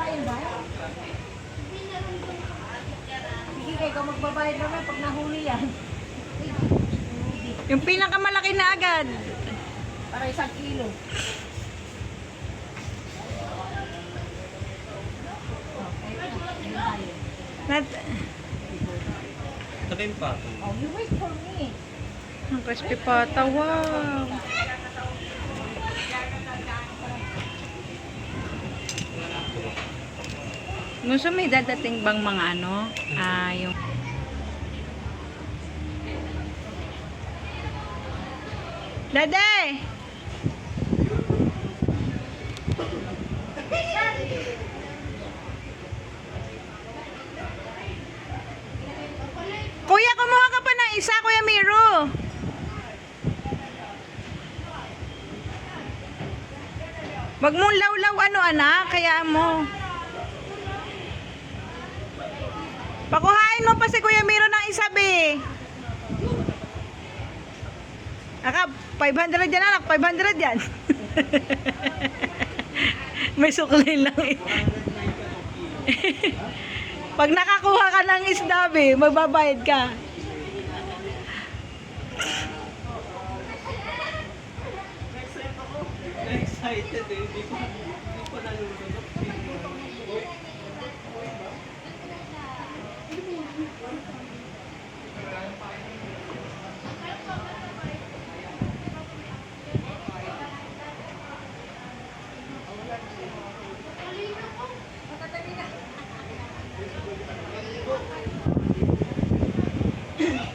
Kain ba? Sige kayo, kung magbabayad naman pag nahuli yan. Yung pinakamalaki na agad. Para 1 kilo. Nat Ito yung pato. Oh, you wait for me. ang crispy pata, wow. Gusto may dadating bang mga ano? Yung Dade! Kuya, kumuha ka pa ng isa, Kuya Miro. Wag mong lawlaw ano anak, kaya mo. Pakuhain mo pa si Kuya Miro ng isa, be. Aka, 500 yan anak, 500 yan. May sukli lang eh. Pag nakakuha ka ng isda, be, magbabayad ka. Excited eh. Hindi ko nalulunod.